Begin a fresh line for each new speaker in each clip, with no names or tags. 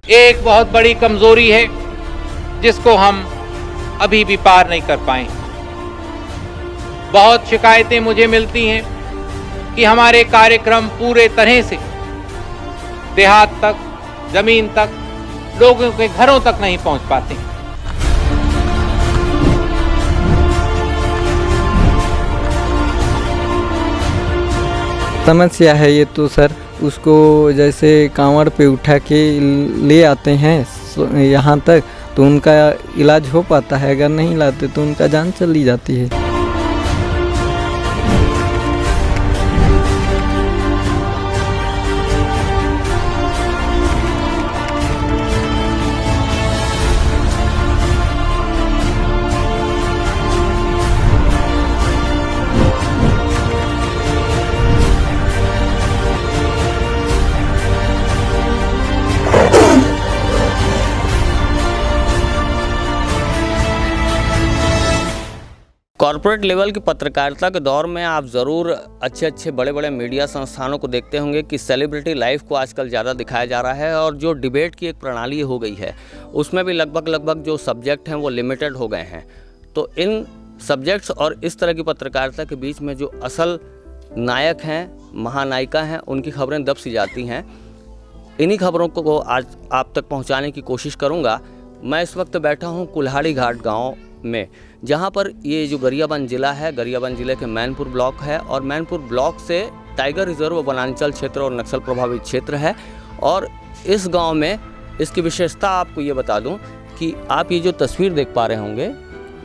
एक बहुत बड़ी कमजोरी है जिसको हम अभी भी पार नहीं कर पाए। बहुत शिकायतें मुझे मिलती हैं कि हमारे कार्यक्रम पूरे तरह से देहात तक, जमीन तक, लोगों के घरों तक नहीं पहुंच पाते।
समस्या है ये तो सर। उसको जैसे कांवड़ पे उठा के ले आते हैं यहाँ तक तो उनका इलाज हो पाता है, अगर नहीं लाते तो उनका जान चली जाती है।
कॉर्पोरेट लेवल की पत्रकारिता के दौर में आप ज़रूर अच्छे बड़े बड़े मीडिया संस्थानों को देखते होंगे कि सेलिब्रिटी लाइफ को आजकल ज़्यादा दिखाया जा रहा है और जो डिबेट की एक प्रणाली हो गई है उसमें भी लगभग जो सब्जेक्ट हैं वो लिमिटेड हो गए हैं। तो इन सब्जेक्ट्स और इस तरह की पत्रकारिता के बीच में जो असल नायक हैं, महानायिका हैं, उनकी खबरें दब सी जाती हैं। इन्हीं खबरों को आज आप तक पहुँचाने की कोशिश करूँगा। मैं इस वक्त बैठा हूँ कुल्हाड़ी घाट गाँव में, जहाँ पर ये जो गरियाबंद ज़िला है, गरियाबंद ज़िले के मैनपुर ब्लॉक है और मैनपुर ब्लॉक से टाइगर रिजर्व वनांचल क्षेत्र और नक्सल प्रभावित क्षेत्र है। और इस गांव में इसकी विशेषता आपको ये बता दूं कि आप ये जो तस्वीर देख पा रहे होंगे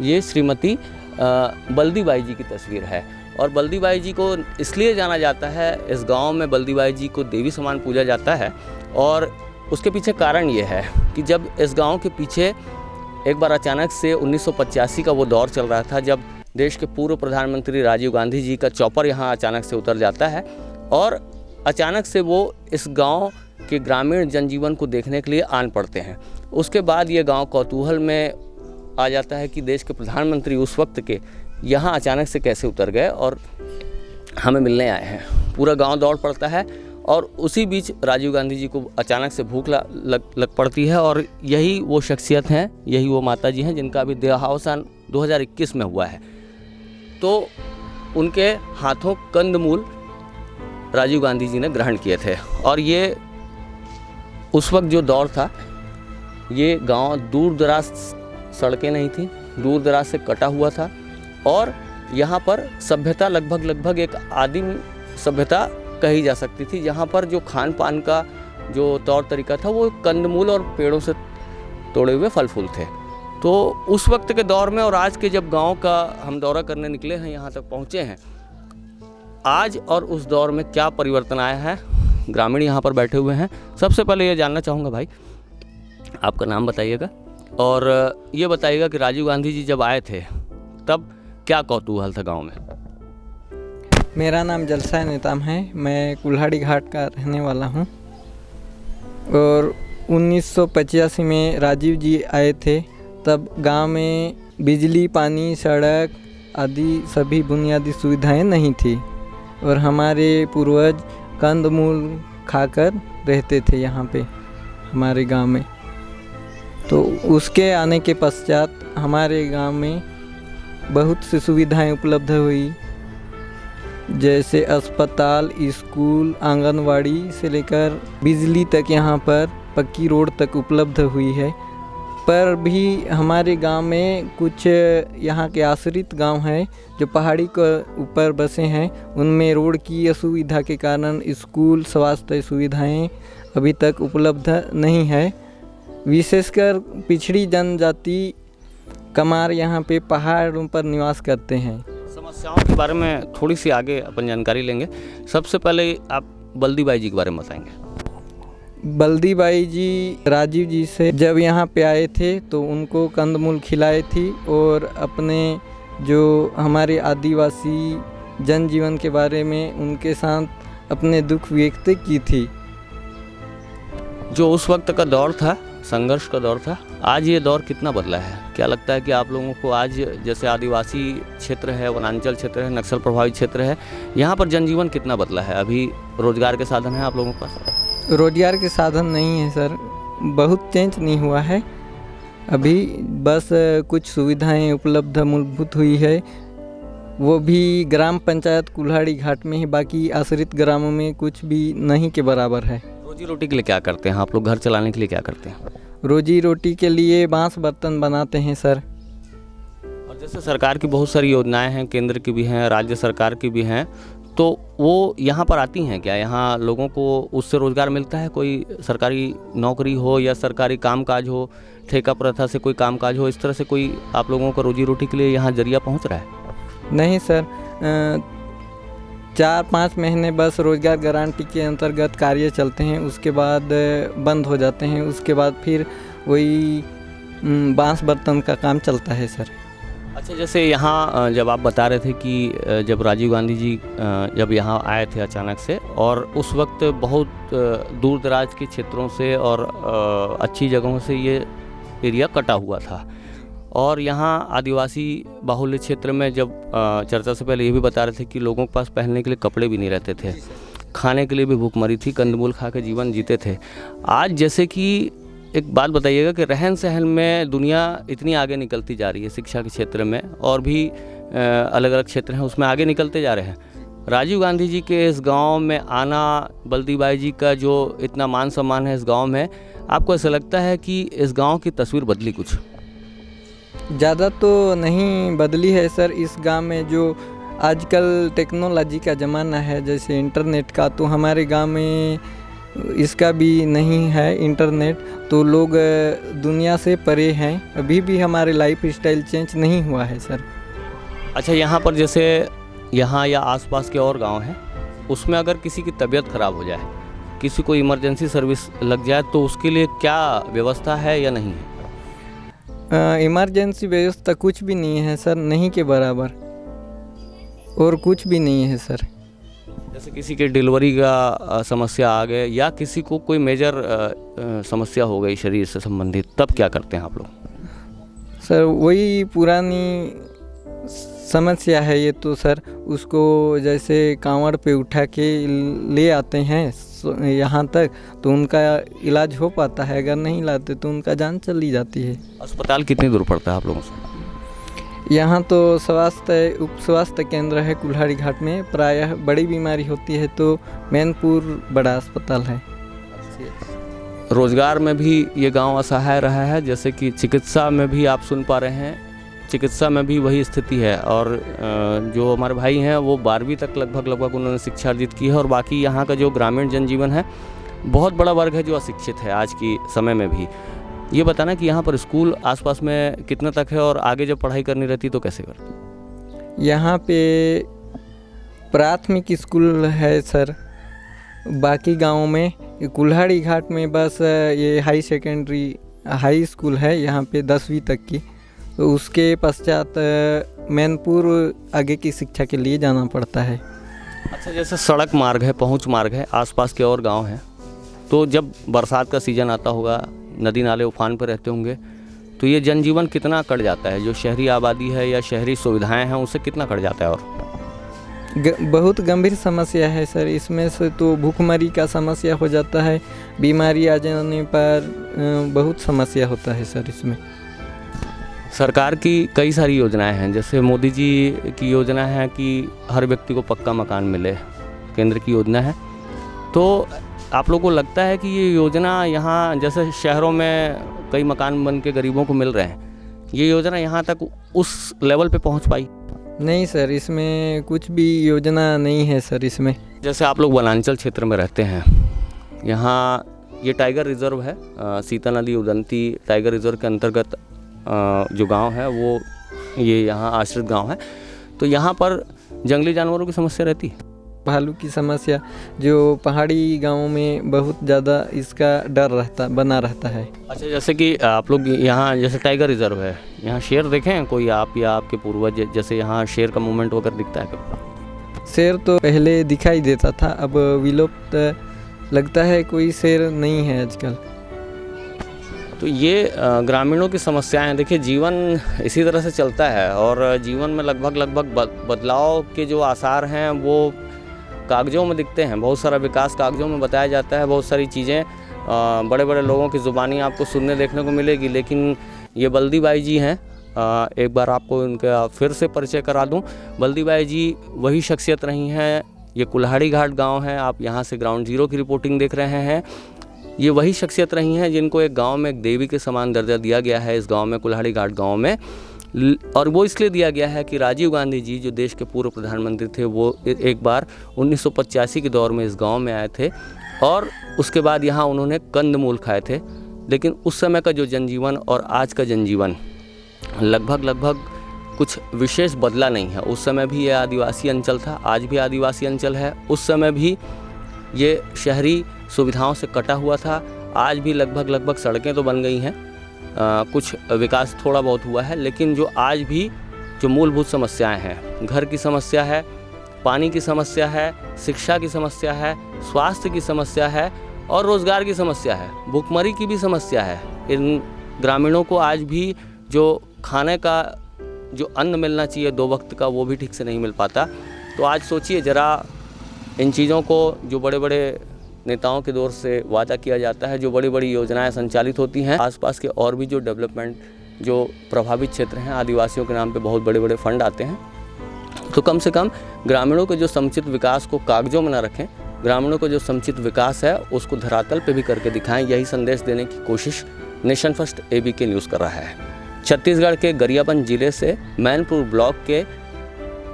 ये श्रीमती बल्दी बाई जी की तस्वीर है। और बल्दी बाई जी को इसलिए जाना जाता है, इस गाँव में बल्दी बाई जी को देवी समान पूजा जाता है। और उसके पीछे कारण ये है कि जब इस गाँव के पीछे एक बार अचानक से 1985 का वो दौर चल रहा था जब देश के पूर्व प्रधानमंत्री राजीव गांधी जी का चॉपर यहाँ अचानक से उतर जाता है और अचानक से वो इस गांव के ग्रामीण जनजीवन को देखने के लिए आन पड़ते हैं। उसके बाद ये गांव कौतूहल में आ जाता है कि देश के प्रधानमंत्री उस वक्त के यहाँ अचानक से कैसे उतर गए और हमें मिलने आए हैं। पूरा गाँव दौड़ पड़ता है और उसी बीच राजीव गांधी जी को अचानक से भूख लग पड़ती है और यही वो शख्सियत हैं, यही वो माता जी हैं जिनका अभी देहावसान 2021 में हुआ है। तो उनके हाथों कंदमूल राजीव गांधी जी ने ग्रहण किए थे और ये उस वक्त जो दौर था, ये गांव दूर दराज सड़कें नहीं थी, दूर दराज से कटा हुआ था और यहाँ पर सभ्यता लगभग एक आदिम सभ्यता कही जा सकती थी, जहाँ पर जो खान पान का जो तौर तरीका था वो कंदमूल और पेड़ों से तोड़े हुए फल फूल थे। तो उस वक्त के दौर में और आज के जब गांव का हम दौरा करने निकले हैं, यहाँ तक पहुँचे हैं, आज और उस दौर में क्या परिवर्तन आया है, ग्रामीण यहाँ पर बैठे हुए हैं। सबसे पहले ये जानना चाहूँगा भाई, आपका नाम बताइएगा और ये बताइएगा कि राजीव गांधी जी जब आए थे तब क्या कौतूहल था गाँव में।
मेरा नाम जलसा नेताम है, मैं कुल्हाड़ी घाट का रहने वाला हूँ और 1985 में राजीव जी आए थे। तब गांव में बिजली, पानी, सड़क आदि सभी बुनियादी सुविधाएं नहीं थी और हमारे पूर्वज कंदमूल खाकर रहते थे यहाँ पे हमारे गांव में। तो उसके आने के पश्चात हमारे गांव में बहुत सी सुविधाएं उपलब्ध हुई, जैसे अस्पताल, स्कूल, आंगनवाड़ी से लेकर बिजली तक यहाँ पर पक्की रोड तक उपलब्ध हुई है। पर भी हमारे गांव में कुछ यहाँ के आश्रित गांव हैं जो पहाड़ी के ऊपर बसे हैं, उनमें रोड की असुविधा के कारण स्कूल, स्वास्थ्य सुविधाएं अभी तक उपलब्ध नहीं है। विशेषकर पिछड़ी जनजाति कमार यहाँ पे पहाड़ों पर निवास करते हैं।
समस्याओं के बारे में थोड़ी सी आगे अपन जानकारी लेंगे। सबसे पहले आप बल्दी बाई जी के बारे में बताएंगे।
बल्दी बाई जी राजीव जी से जब यहाँ पे आए थे तो उनको कंदमूल खिलाए थी और अपने जो हमारे आदिवासी जनजीवन के बारे में उनके साथ अपने दुख व्यक्त की थी।
जो उस वक्त का दौर था, संघर्ष का दौर था, आज ये दौर कितना बदला है? क्या लगता है कि आप लोगों को आज जैसे आदिवासी क्षेत्र है, वनांचल क्षेत्र है, नक्सल प्रभावित क्षेत्र है, यहाँ पर जनजीवन कितना बदला है? अभी रोजगार के साधन हैं आप लोगों के पास?
रोजगार के साधन नहीं है सर, बहुत चेंज नहीं हुआ है अभी, बस कुछ सुविधाएं उपलब्ध मूलभूत हुई है, वो भी ग्राम पंचायत कुल्हाड़ी घाट में ही, बाकी आश्रित ग्रामों में कुछ भी नहीं के बराबर है।
रोजी रोटी के लिए क्या करते हैं आप लोग, घर चलाने के लिए क्या करते हैं?
रोजी रोटी के लिए बांस बर्तन बनाते हैं सर।
और जैसे सरकार की बहुत सारी योजनाएं हैं, केंद्र की भी हैं, राज्य सरकार की भी हैं, तो वो यहाँ पर आती हैं क्या? यहाँ लोगों को उससे रोज़गार मिलता है? कोई सरकारी नौकरी हो या सरकारी कामकाज हो, ठेका प्रथा से कोई कामकाज हो, इस तरह से कोई आप लोगों का रोजी रोटी के लिए यहाँ जरिया पहुँच रहा है?
नहीं सर, 4-5 महीने बस रोज़गार गारंटी के अंतर्गत कार्य चलते हैं, उसके बाद बंद हो जाते हैं, उसके बाद फिर वही बांस बर्तन का काम चलता है सर।
अच्छा, जैसे यहाँ जब आप बता रहे थे कि जब राजीव गांधी जी जब यहाँ आए थे अचानक से, और उस वक्त बहुत दूर दराज के क्षेत्रों से और अच्छी जगहों से ये एरिया कटा हुआ था, और यहाँ आदिवासी बाहुल्य क्षेत्र में जब चर्चा से पहले ये भी बता रहे थे कि लोगों के पास पहनने के लिए कपड़े भी नहीं रहते थे, खाने के लिए भी भूखमरी थी, कंदमूल खा के जीवन जीते थे। आज जैसे कि एक बात बताइएगा कि रहन सहन में दुनिया इतनी आगे निकलती जा रही है, शिक्षा के क्षेत्र में और भी अलग अलग क्षेत्र हैं उसमें आगे निकलते जा रहे हैं। राजीव गांधी जी के इस गांव में आना, बल्दी बाई जी का जो इतना मान सम्मान है इस गांव में, आपको ऐसा लगता है कि इस गांव की तस्वीर बदली कुछ?
ज़्यादा तो नहीं बदली है सर। इस गांव में जो आजकल टेक्नोलॉजी का ज़माना है, जैसे इंटरनेट का, तो हमारे गांव में इसका भी नहीं है इंटरनेट, तो लोग दुनिया से परे हैं। अभी भी हमारे लाइफ स्टाइल चेंज नहीं हुआ है सर।
अच्छा, यहाँ पर जैसे यहाँ या आसपास के और गांव हैं, उसमें अगर किसी की तबीयत ख़राब हो जाए, किसी को इमरजेंसी सर्विस लग जाए, तो उसके लिए क्या व्यवस्था है या नहीं है?
इमरजेंसी व्यवस्था कुछ भी नहीं है सर, नहीं के बराबर, और कुछ भी नहीं है सर।
जैसे किसी के डिलीवरी का समस्या आ गए या किसी को कोई मेजर समस्या हो गई शरीर से संबंधित, तब क्या करते हैं आप लोग? सर
वही पुरानी समस्या है ये तो सर, उसको जैसे कांवड़ पे उठा के ले आते हैं यहाँ तक, तो उनका इलाज हो पाता है, अगर नहीं लाते तो उनका जान चली जाती है।
अस्पताल कितनी दूर पड़ता है आप लोगों से?
यहाँ तो उप स्वास्थ्य केंद्र है कुल्हाड़ी घाट में, प्रायः बड़ी बीमारी होती है तो मैनपुर बड़ा अस्पताल है।
रोजगार में भी ये गांव असहाय रहा है, जैसे कि चिकित्सा में भी आप सुन पा रहे हैं, चिकित्सा में भी वही स्थिति है। और जो हमारे भाई हैं वो 12वीं तक लगभग उन्होंने शिक्षा अर्जित की है, और बाकी यहाँ का जो ग्रामीण जनजीवन है, बहुत बड़ा वर्ग है जो अशिक्षित है आज की समय में भी। ये बताना कि यहाँ पर स्कूल आसपास में कितना तक है, और आगे जब पढ़ाई करनी रहती तो कैसे करते?
यहाँ पे प्राथमिक स्कूल है सर, बाकी गाँव में कुल्हाड़ी घाट में बस ये हाई स्कूल है यहाँ पे 10वीं तक की, तो उसके पश्चात मैनपुर आगे की शिक्षा के लिए जाना पड़ता है।
अच्छा, जैसे सड़क मार्ग है, पहुँच मार्ग है, आसपास के और गाँव हैं, तो जब बरसात का सीज़न आता होगा, नदी नाले उफान पर रहते होंगे, तो ये जनजीवन कितना कट जाता है? जो शहरी आबादी है या शहरी सुविधाएं हैं उससे कितना कट जाता है? और
बहुत गंभीर समस्या है सर। इसमें से तो भूखमरी का समस्या हो जाता है, बीमारी आ जाने पर बहुत समस्या होता है सर। इसमें
सरकार की कई सारी योजनाएं हैं, जैसे मोदी जी की योजना है कि हर व्यक्ति को पक्का मकान मिले, केंद्र की योजना है। तो आप लोगों को लगता है कि ये योजना यहाँ, जैसे शहरों में कई मकान बन के गरीबों को मिल रहे हैं, ये योजना यहाँ तक उस लेवल पे पहुँच पाई?
नहीं सर, इसमें कुछ भी योजना नहीं है सर। इसमें
जैसे आप लोग वनांचल क्षेत्र में रहते हैं, यहाँ ये टाइगर रिजर्व है, सीता नदी उदंती टाइगर रिजर्व के अंतर्गत जो गांव है वो ये यहाँ आश्रित गांव है, तो यहाँ पर जंगली जानवरों की समस्या रहती है?
भालू की समस्या जो पहाड़ी गांवों में बहुत ज़्यादा इसका डर बना रहता है।
अच्छा, जैसे कि आप लोग यहाँ, जैसे टाइगर रिजर्व है, यहाँ शेर देखे हैं कोई आप या आपके पूर्वज? जैसे यहाँ शेर का मूवमेंट वगैरह दिखता है कभी?
शेर तो पहले दिखाई देता था, अब विलुप्त लगता है, कोई शेर नहीं है आजकल।
तो ये ग्रामीणों की समस्याएं, देखिए जीवन इसी तरह से चलता है, और जीवन में लगभग बदलाव के जो आसार हैं वो कागज़ों में दिखते हैं। बहुत सारा विकास कागज़ों में बताया जाता है, बहुत सारी चीज़ें बड़े बड़े लोगों की ज़ुबानी आपको सुनने देखने को मिलेगी, लेकिन ये बल्दी बाई जी हैं। एक बार आपको इनका फिर से परिचय करा दूं। बल्दी बाई जी वही शख्सियत रही हैं, ये कुल्हाड़ी घाट गांव है, आप यहां से ग्राउंड ज़ीरो की रिपोर्टिंग देख रहे हैं। ये वही शख्सियत रही हैं जिनको एक गांव में एक देवी के समान दर्जा दिया गया है इस गांव में, कुल्हाड़ी घाट गांव में। और वो इसलिए दिया गया है कि राजीव गांधी जी जो देश के पूर्व प्रधानमंत्री थे, वो एक बार 1985 के दौर में इस गांव में आए थे और उसके बाद यहाँ उन्होंने कंदमूल खाए थे। लेकिन उस समय का जो जनजीवन और आज का जनजीवन लगभग कुछ विशेष बदला नहीं है। उस समय भी ये आदिवासी अंचल था, आज भी आदिवासी अंचल है। उस समय भी ये शहरी सुविधाओं से कटा हुआ था, आज भी लगभग सड़कें तो बन गई हैं, कुछ विकास थोड़ा बहुत हुआ है, लेकिन जो आज भी जो मूलभूत समस्याएं हैं, घर की समस्या है, पानी की समस्या है, शिक्षा की समस्या है, स्वास्थ्य की समस्या है और रोज़गार की समस्या है, भूखमरी की भी समस्या है। इन ग्रामीणों को आज भी जो खाने का जो अन्न मिलना चाहिए 2 वक्त का, वो भी ठीक से नहीं मिल पाता। तो आज सोचिए ज़रा, इन चीज़ों को जो बड़े बड़े नेताओं के दौर से वादा किया जाता है, जो बड़ी बड़ी योजनाएं संचालित होती हैं, आसपास के और भी जो डेवलपमेंट जो प्रभावित क्षेत्र हैं, आदिवासियों के नाम पे बहुत बड़े बड़े फंड आते हैं, तो कम से कम ग्रामीणों के जो समुचित विकास को कागजों में न रखें, ग्रामीणों का जो समुचित विकास है उसको धरातल पे भी करके दिखाएं। यही संदेश देने की कोशिश नेशन फर्स्ट ABK न्यूज़ कर रहा है। छत्तीसगढ़ के गरियाबंद जिले से मैनपुर ब्लॉक के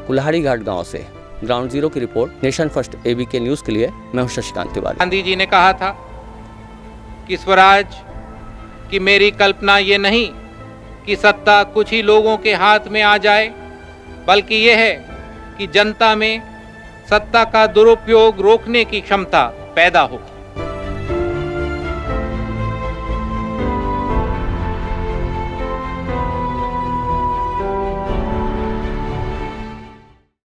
कुल्हाड़ी घाट गाँव से ग्राउंड ज़ीरो की report nation first ABK news के लिए मैं हूं शशिकांत तिवारी।
गांधी जी ने कहा था कि स्वराज की मेरी कल्पना ये नहीं कि सत्ता कुछ ही लोगों के हाथ में आ जाए, बल्कि ये है कि जनता में सत्ता का दुरुपयोग रोकने की क्षमता पैदा हो।